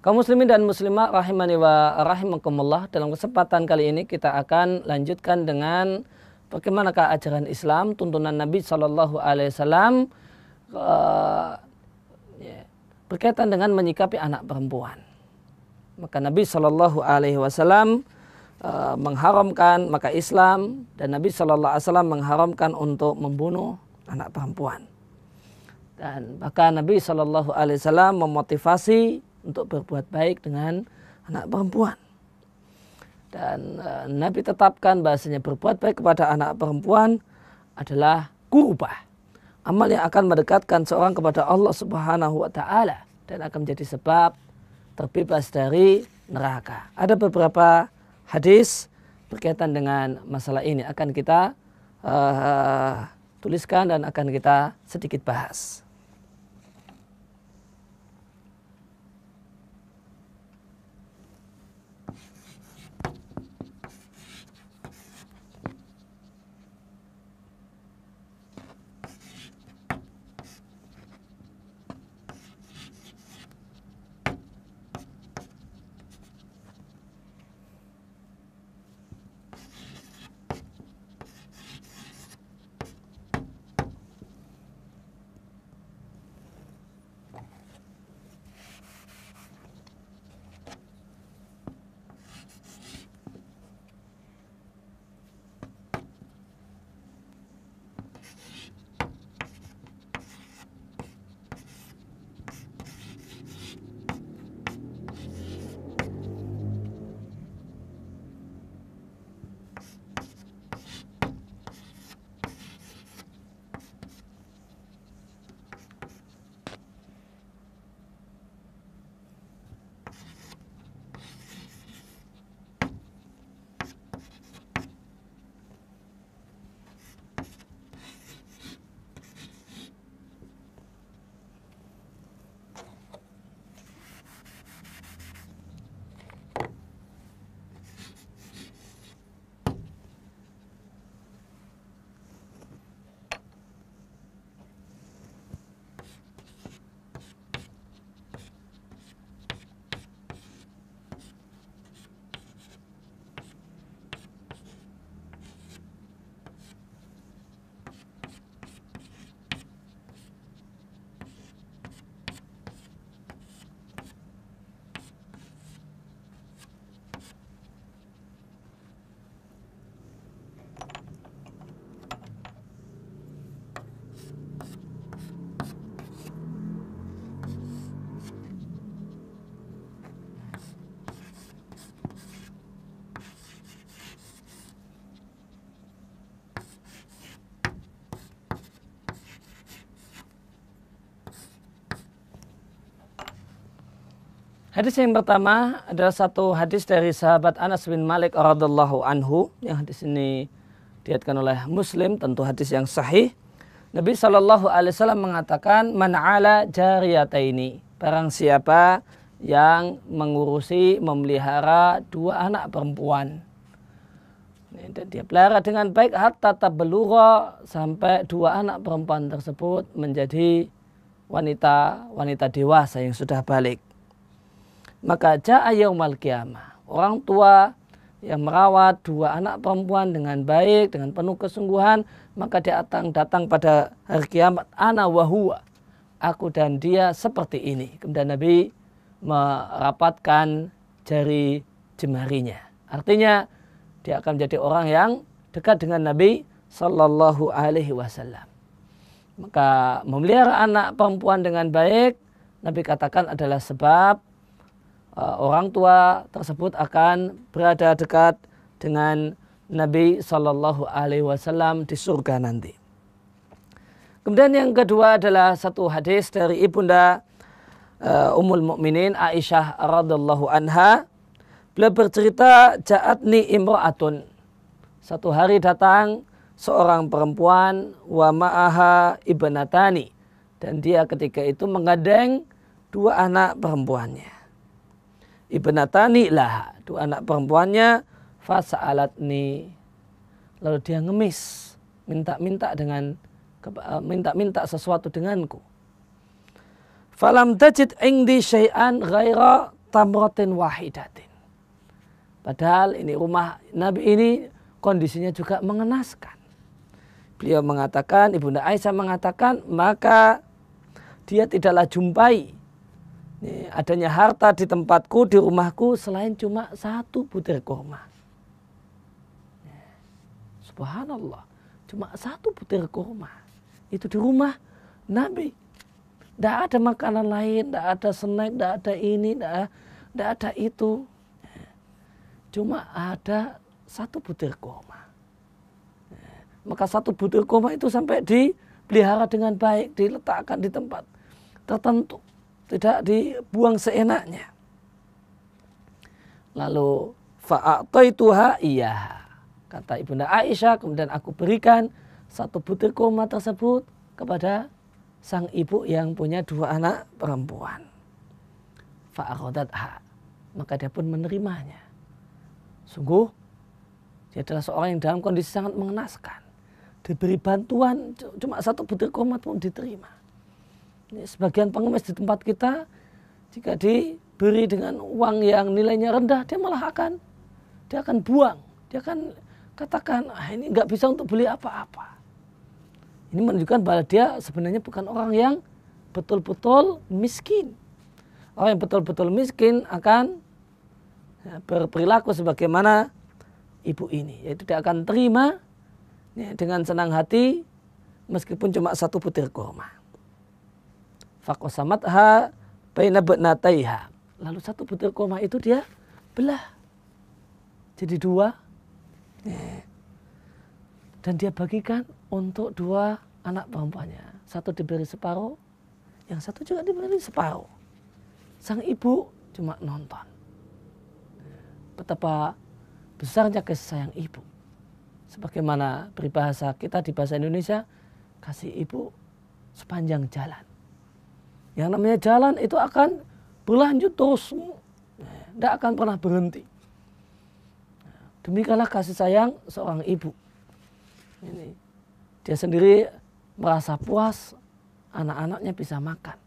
Kaum muslimin dan muslimah rahimani wa rahimakumullah, dalam kesempatan kali ini kita akan lanjutkan dengan bagaimanakah ajaran Islam, tuntunan Nabi Shallallahu Alaihi Wasallam berkaitan dengan menyikapi anak perempuan. Maka Nabi Shallallahu Alaihi Wasallam mengharamkan, maka Islam dan Nabi Shallallahu Alaihi Wasallam mengharamkan untuk membunuh anak perempuan. Dan bahkan Nabi Shallallahu Alaihi Wasallam memotivasi untuk berbuat baik dengan anak perempuan. Dan Nabi tetapkan bahasanya berbuat baik kepada anak perempuan adalah qurbah, amal yang akan mendekatkan seorang kepada Allah Subhanahu wa Ta'ala dan akan menjadi sebab terbebas dari neraka. Ada beberapa hadis berkaitan dengan masalah ini akan kita tuliskan dan akan kita sedikit bahas. Hadis yang pertama adalah satu hadis dari sahabat Anas bin Malik radhiyallahu anhu, yang hadis ini diriwayatkan oleh Muslim, tentu hadis yang sahih. Nabi Shallallahu Alaihi Wasallam mengatakan, man ala jariyataini, barang siapa yang mengurusi, memelihara dua anak perempuan, dan dia pelihara dengan baik hatta tablugha, sampai dua anak perempuan tersebut menjadi wanita dewasa yang sudah balik. Maka ja'a yaumal qiyamah, orang tua yang merawat dua anak perempuan dengan baik, dengan penuh kesungguhan, maka dia datang pada hari kiamat, ana wa huwa, aku dan dia seperti ini. Kemudian Nabi merapatkan jari jemarinya. Artinya dia akan menjadi orang yang dekat dengan Nabi Sallallahu Alaihi Wasallam. Maka memelihara anak perempuan dengan baik, Nabi katakan adalah sebab orang tua tersebut akan berada dekat dengan Nabi Shallallahu Alaihi Wasallam di surga nanti. Kemudian yang kedua adalah satu hadis dari ibunda Ummul Mukminin Aisyah radhiyallahu anha. Beliau bercerita, ja'atni imra'atun, satu hari datang seorang perempuan, wa ma'aha ibnatani, dan dia ketika itu menggandeng dua anak perempuannya. Ibnatani lah, dua anak perempuannya, fasa'alatni, lalu dia ngemis, minta sesuatu denganku. Falam tajid indi syai'an ghaira tamratin wahidatin. Padahal ini rumah Nabi ini kondisinya juga mengenaskan. Beliau mengatakan, Ibunda Aisyah mengatakan, maka dia tidaklah jumpai adanya harta di tempatku, di rumahku selain cuma 1 butir kurma. Subhanallah, cuma 1 butir kurma. Itu di rumah Nabi. Tidak ada makanan lain, tidak ada snack, tidak ada ini, tidak ada itu. Cuma ada 1 butir kurma. Maka 1 butir kurma itu sampai dipelihara dengan baik, diletakkan di tempat tertentu, tidak dibuang seenaknya. Lalu fa'ataituha iya, kata Ibunda Aisyah, kemudian aku berikan 1 butir kurma tersebut kepada sang ibu yang punya 2 anak perempuan. Fa'akhadatha, maka dia pun menerimanya. Sungguh dia adalah seorang yang dalam kondisi sangat mengenaskan. Diberi bantuan cuma 1 butir kurma pun diterima. Ini sebagian pengemis di tempat kita, jika diberi dengan uang yang nilainya rendah, dia akan buang. Dia akan katakan, ini nggak bisa untuk beli apa-apa. Ini menunjukkan bahwa dia sebenarnya bukan orang yang betul-betul miskin. Orang yang betul-betul miskin akan berperilaku sebagaimana ibu ini, yaitu dia akan terima dengan senang hati meskipun cuma 1 butir kurma. Faqasamatha baina batnataiha. Lalu 1 butir kurma itu dia belah jadi 2. Dan dia bagikan untuk 2 anak perempuannya. 1 diberi separuh, yang 1 juga diberi separuh. Sang ibu cuma nonton. Betapa besarnya kasih sayang ibu. Sebagaimana peribahasa kita di bahasa Indonesia, kasih ibu sepanjang jalan. Yang namanya jalan itu akan berlanjut terus, tidak akan pernah berhenti. Demikianlah kasih sayang seorang ibu. Ini, dia sendiri merasa puas anak-anaknya bisa makan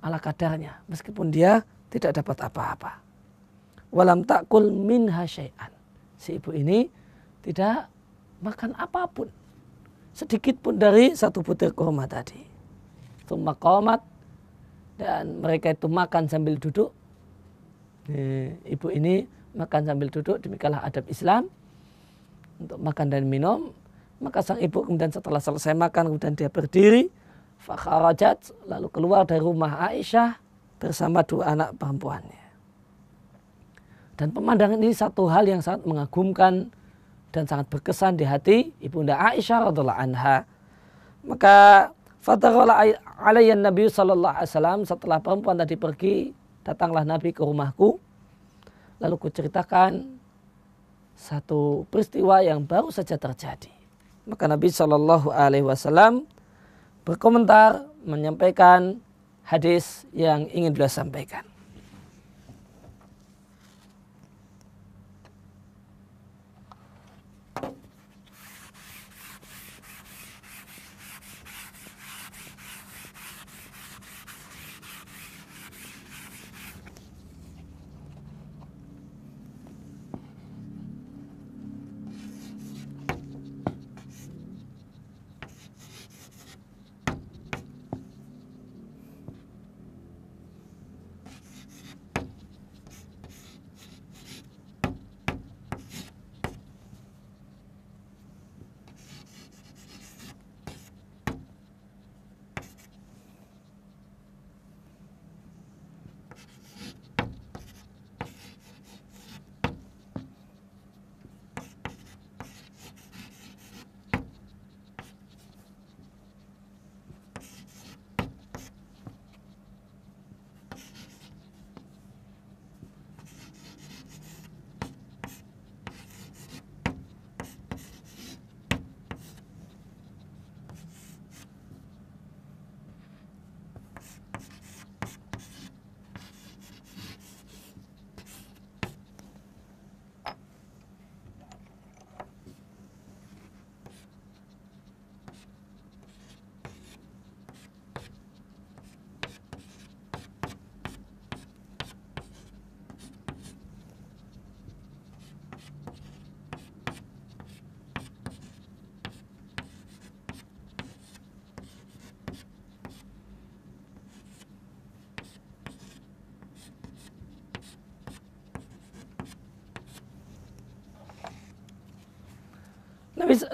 ala kadarnya, meskipun dia tidak dapat apa-apa. Walam ta'kul minha syai'an. Si ibu ini tidak makan apapun, sedikit pun dari 1 butir kurma tadi. Tsumma qamat, dan mereka itu makan sambil duduk. Ibu ini makan sambil duduk, demikianlah adab Islam untuk makan dan minum. Maka sang ibu kemudian setelah selesai makan, kemudian dia berdiri, fakharajat, lalu keluar dari rumah Aisyah bersama 2 anak perempuannya. Dan pemandangan ini satu hal yang sangat mengagumkan dan sangat berkesan di hati Ibunda Aisyah radhiallahu anha. Maka fataghala alayya Nabi sallallahu alaihi wasallam, setelah perempuan tadi pergi, datanglah Nabi ke rumahku. Lalu kuceritakan satu peristiwa yang baru saja terjadi. Maka Nabi sallallahu alaihi wasallam berkomentar, menyampaikan hadis yang ingin beliau sampaikan.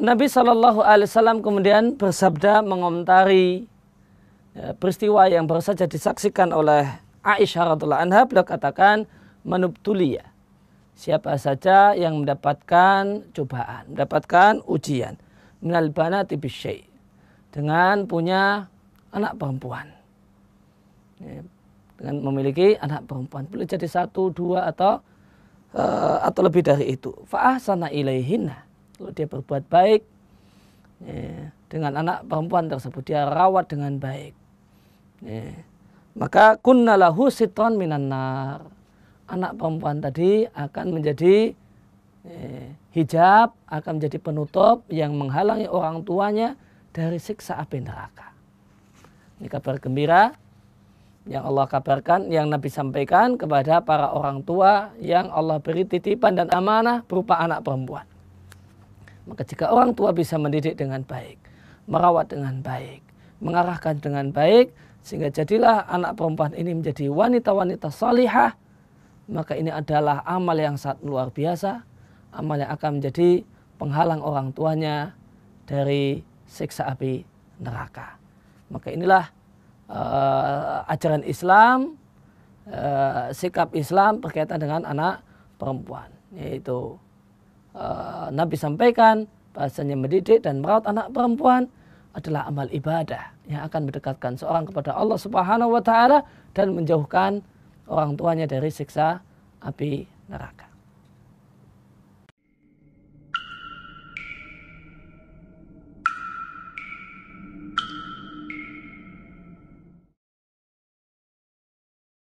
Nabi Shallallahu Alaihi Wasallam kemudian bersabda mengomentari peristiwa yang baru saja disaksikan oleh Aisyah radhiallahu anha. Beliau katakan, manubtuliya, siapa saja yang mendapatkan cobaan, mendapatkan ujian, minal banati bisyai, dengan punya anak perempuan, dengan memiliki anak perempuan, boleh jadi 1, 2 atau lebih dari itu. Fa ahsana ilaihinna, kalau dia berbuat baik dengan anak perempuan tersebut, dia rawat dengan baik, maka kunna lahu sitran minan nar, anak perempuan tadi akan menjadi hijab, akan menjadi penutup yang menghalangi orang tuanya dari siksa api neraka. Ini kabar gembira yang Allah kabarkan, yang Nabi sampaikan kepada para orang tua yang Allah beri titipan dan amanah berupa anak perempuan. Maka jika orang tua bisa mendidik dengan baik, merawat dengan baik, mengarahkan dengan baik, sehingga jadilah anak perempuan ini menjadi wanita-wanita salihah, maka ini adalah amal yang sangat luar biasa, amal yang akan menjadi penghalang orang tuanya dari siksa api neraka. Maka inilah ajaran Islam, sikap Islam berkaitan dengan anak perempuan, yaitu Nabi sampaikan bahasanya mendidik dan merawat anak perempuan adalah amal ibadah yang akan mendekatkan seorang kepada Allah Subhanahu wa taala dan menjauhkan orang tuanya dari siksa api neraka.